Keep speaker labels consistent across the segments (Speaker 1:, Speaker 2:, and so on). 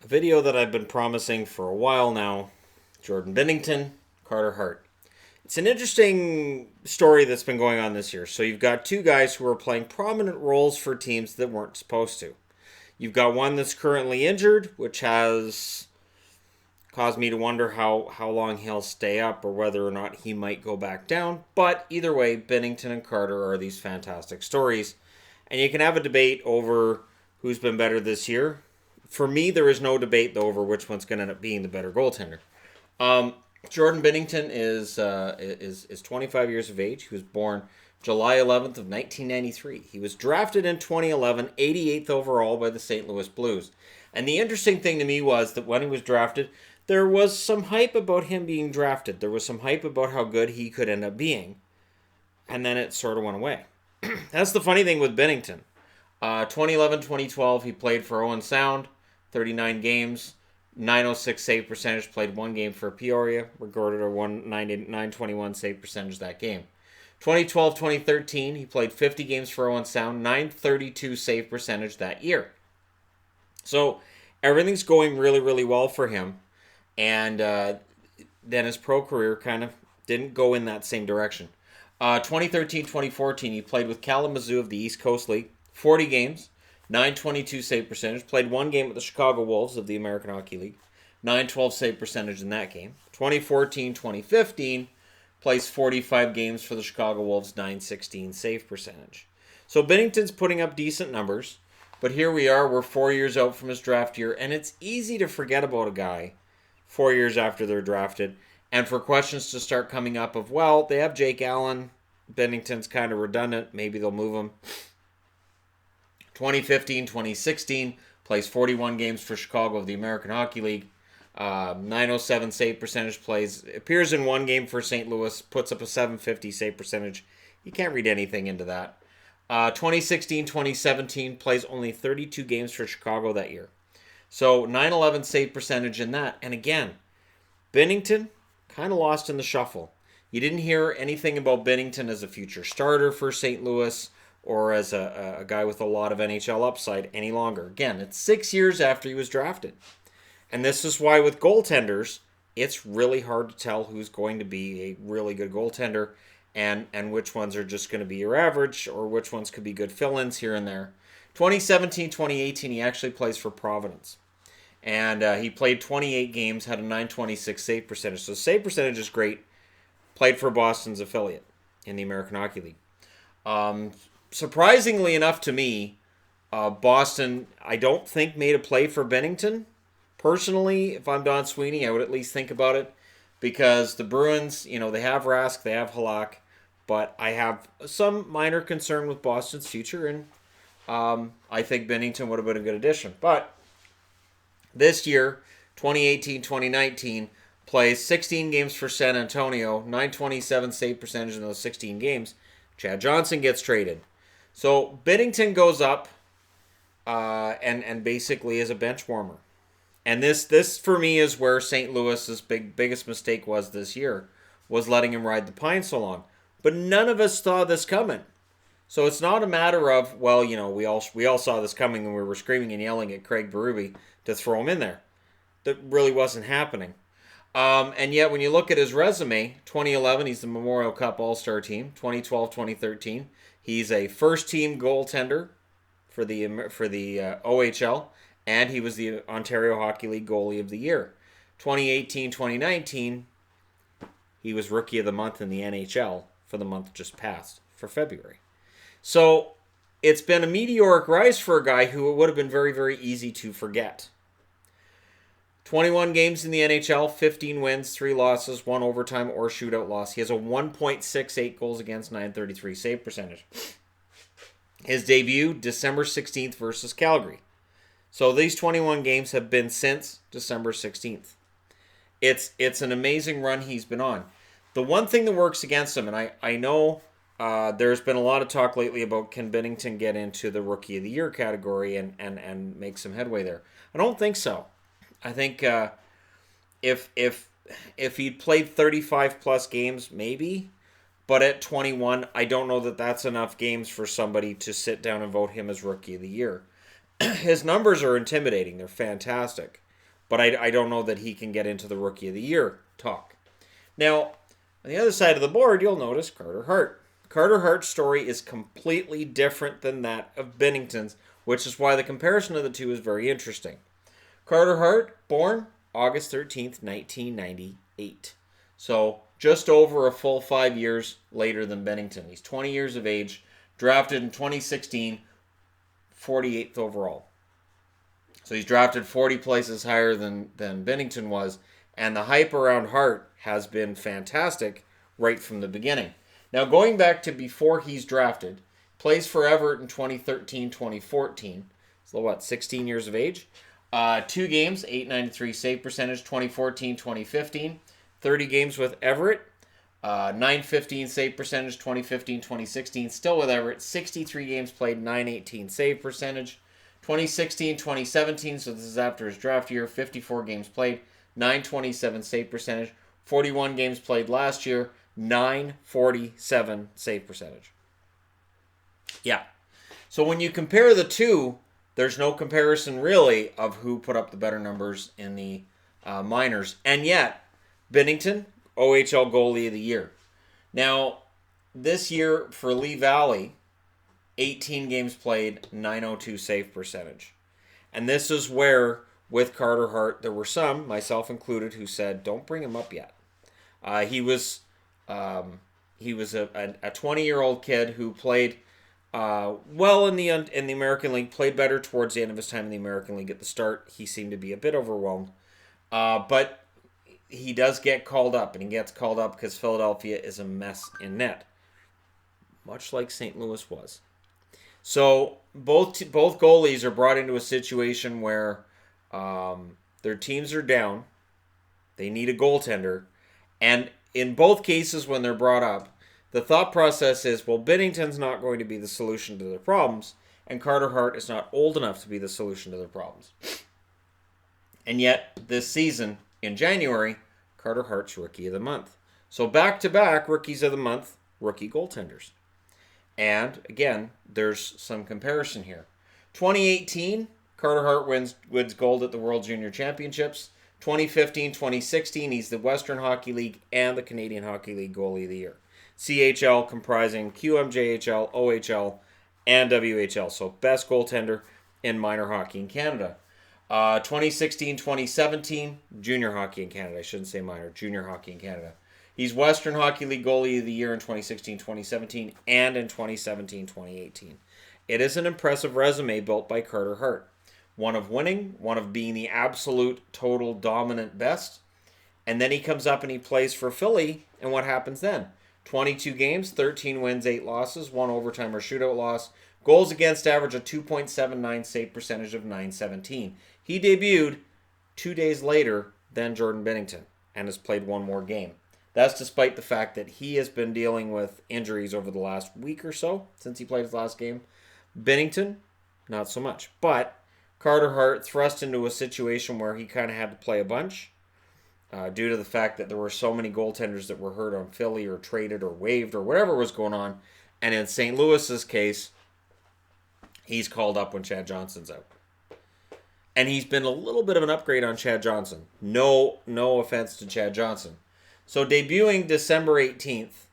Speaker 1: A video that I've been promising for a while now. Jordan Binnington, Carter Hart. It's an interesting story that's been going on this year. So you've got two guys who are playing prominent roles for teams that weren't supposed to. You've got one that's currently injured, which has caused me to wonder how long he'll stay up or whether or not he might go back down. But either way, Binnington and Carter are these fantastic stories. And you can have a debate over who's been better this year. For me, there is no debate, though, over which one's going to end up being the better goaltender. Jordan Binnington is 25 years of age. He was born July 11th of 1993. He was drafted in 2011, 88th overall by the St. Louis Blues. And the interesting thing to me was that when he was drafted, there was some hype about him being drafted. There was some hype about how good he could end up being. And then it sort of went away. That's the funny thing with Binnington. 2011-2012, he played for Owen Sound, 39 games, 906 save percentage, played one game for Peoria, recorded a 921 save percentage that game. 2012-2013, he played 50 games for Owen Sound, 932 save percentage that year. So everything's going really, really well for him. And then his pro career kind of didn't go in that same direction. 2013-2014, he played with Kalamazoo of the East Coast League, 40 games, 922 save percentage, played one game with the Chicago Wolves of the American Hockey League, 912 save percentage in that game. 2014-2015, plays 45 games for the Chicago Wolves, 916 save percentage. So Binnington's putting up decent numbers, but here we are, we're 4 years out from his draft year, and it's easy to forget about a guy 4 years after they're drafted, and for questions to start coming up of, well, they have Jake Allen, Binnington's kind of redundant, maybe they'll move him. 2015-2016, plays 41 games for Chicago of the American Hockey League. 907 save percentage, appears in one game for St. Louis, puts up a 750 save percentage. You can't read anything into that. 2016-2017, plays only 32 games for Chicago that year. So 911 save percentage in that. And again, Binnington kind of lost in the shuffle. You didn't hear anything about Binnington as a future starter for St. Louis or as a guy with a lot of NHL upside any longer. Again, it's 6 years after he was drafted. And this is why with goaltenders, it's really hard to tell who's going to be a really good goaltender and which ones are just going to be your average or which ones could be good fill-ins here and there. 2017-2018, he actually plays for Providence. And he played 28 games, had a 926 save percentage. So save percentage is great. Played for Boston's affiliate in the American Hockey League. Surprisingly enough to me, Boston, I don't think, made a play for Bennington. Personally, if I'm Don Sweeney, I would at least think about it. Because the Bruins, they have Rask, they have Halak. But I have some minor concern with Boston's future. And I think Binnington would have been a good addition. But this year, 2018-2019, plays 16 games for San Antonio, 927 save percentage in those 16 games. Chad Johnson gets traded. So Binnington goes up and basically is a bench warmer. And this for me is where St. Louis's biggest mistake was this year, was letting him ride the pine so long. But none of us saw this coming. So it's not a matter of, well, we all saw this coming and we were screaming and yelling at Craig Berube to throw him in there. That really wasn't happening. And yet when you look at his resume, 2011, he's the Memorial Cup All-Star team. 2012-2013, he's a first-team goaltender for the OHL, and he was the Ontario Hockey League Goalie of the Year. 2018-2019, he was Rookie of the Month in the NHL for the month just passed, for February. So it's been a meteoric rise for a guy who it would have been very, very easy to forget. 21 games in the NHL, 15 wins, 3 losses, 1 overtime or shootout loss. He has a 1.68 goals against, 933 save percentage. His debut, December 16th versus Calgary. So these 21 games have been since December 16th. It's an amazing run he's been on. The one thing that works against him, and I know there's been a lot of talk lately about can Binnington get into the Rookie of the Year category and make some headway there. I don't think so. I think if he'd played 35 plus games, maybe. But at 21, I don't know that that's enough games for somebody to sit down and vote him as Rookie of the Year. His numbers are intimidating. They're fantastic. but I don't know that he can get into the Rookie of the Year talk. Now, on the other side of the board, you'll notice Carter Hart. Carter Hart's story is completely different than that of Binnington's, which is why the comparison of the two is very interesting. Carter Hart, born August 13th, 1998. So just over a full 5 years later than Bennington. He's 20 years of age, drafted in 2016, 48th overall. So he's drafted 40 places higher than Binnington was, and the hype around Hart has been fantastic right from the beginning. Now, going back to before he's drafted, plays for Everett in 2013-2014. So 16 years of age? 2 games, .893 save percentage, 2014-2015. 30 games with Everett, .915 save percentage, 2015-2016. Still with Everett, 63 games played, .918 save percentage. 2016-2017, so this is after his draft year, 54 games played, .927 save percentage. 41 games played last year, .947 save percentage. Yeah. So when you compare the two, there's no comparison really of who put up the better numbers in the minors. And yet, Binnington, OHL Goalie of the Year. Now, this year for Lee Valley, 18 games played, .902 save percentage. And this is where, with Carter Hart, there were some, myself included, who said, don't bring him up yet. He was a 20-year-old kid who played well in the American League, played better towards the end of his time in the American League. At the start, he seemed to be a bit overwhelmed. But he does get called up, and he gets called up because Philadelphia is a mess in net, much like St. Louis was. So both goalies are brought into a situation where their teams are down. They need a goaltender. And in both cases when they're brought up, the thought process is, well, Binnington's not going to be the solution to their problems, and Carter Hart is not old enough to be the solution to their problems. And yet, this season, in January, Carter Hart's Rookie of the Month. So back-to-back Rookies of the Month, rookie goaltenders. And, again, there's some comparison here. 2018, Carter Hart wins gold at the World Junior Championships. 2015-2016, he's the Western Hockey League and the Canadian Hockey League Goalie of the Year. CHL comprising QMJHL, OHL, and WHL. So best goaltender in minor hockey in Canada. 2016-2017, junior hockey in Canada. I shouldn't say minor, junior hockey in Canada. He's Western Hockey League Goalie of the Year in 2016-2017 and in 2017-2018. It is an impressive resume built by Carter Hart. One of winning, one of being the absolute total dominant best. And then he comes up and he plays for Philly, and what happens then? 22 games, 13 wins, 8 losses, 1 overtime or shootout loss. Goals against average of 2.79, save percentage of .917. He debuted 2 days later than Jordan Binnington and has played 1 more game. That's despite the fact that he has been dealing with injuries over the last week or so since he played his last game. Binnington, not so much. But Carter Hart thrust into a situation where he kind of had to play a bunch due to the fact that there were so many goaltenders that were hurt on Philly or traded or waived or whatever was going on. And in St. Louis's case, he's called up when Chad Johnson's out. And he's been a little bit of an upgrade on Chad Johnson. No offense to Chad Johnson. So debuting December 18th,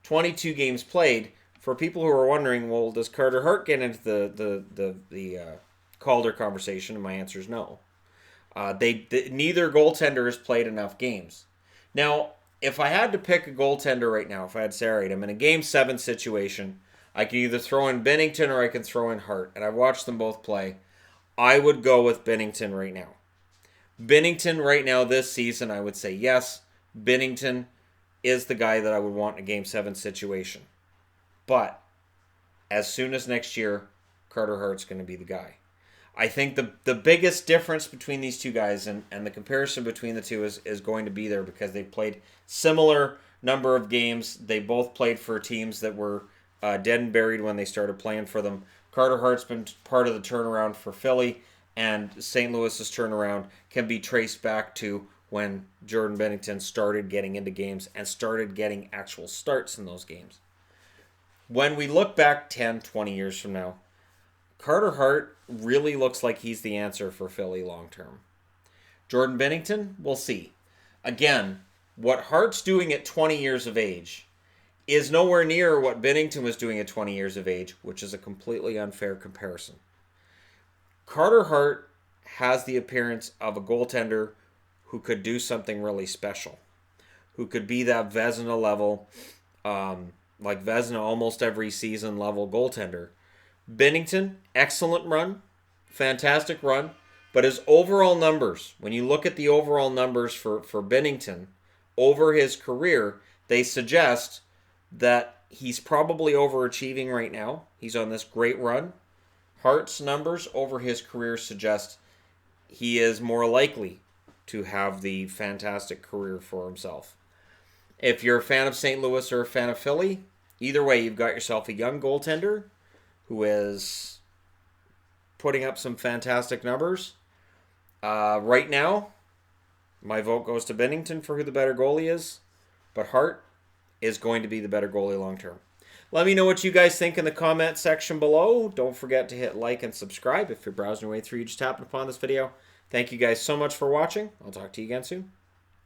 Speaker 1: 22 games played. For people who are wondering, well, does Carter Hart get into the Calder conversation? And my answer is no. Neither goaltender has played enough games. Now, if I had to pick a goaltender right now, if I had to say, all right, I'm in a Game 7 situation, I can either throw in Binnington or I can throw in Hart. And I've watched them both play. I would go with Binnington right now. Binnington right now this season, I would say yes. Binnington is the guy that I would want in a Game 7 situation. But as soon as next year, Carter Hart's going to be the guy. I think the biggest difference between these two guys and the comparison between the two is going to be there because they played similar number of games. They both played for teams that were dead and buried when they started playing for them. Carter Hart's been part of the turnaround for Philly, and St. Louis's turnaround can be traced back to when Jordan Binnington started getting into games and started getting actual starts in those games. When we look back 10, 20 years from now, Carter Hart really looks like he's the answer for Philly long term. Jordan Binnington, we'll see. Again, what Hart's doing at 20 years of age is nowhere near what Binnington was doing at 20 years of age, which is a completely unfair comparison. Carter Hart has the appearance of a goaltender who could do something really special, who could be that Vezina level, like Vezina almost every season level goaltender. Binnington, excellent run, fantastic run, but his overall numbers, when you look at the overall numbers for Binnington over his career, they suggest that he's probably overachieving right now. He's on this great run. Hart's numbers over his career suggest he is more likely to have the fantastic career for himself. If you're a fan of St. Louis or a fan of Philly, either way, you've got yourself a young goaltender who is putting up some fantastic numbers. Right now, my vote goes to Bennington for who the better goalie is, but Hart is going to be the better goalie long term. Let me know what you guys think in the comment section below. Don't forget to hit like and subscribe if you're browsing your way through. You just happened upon this video. Thank you guys so much for watching. I'll talk to you again soon.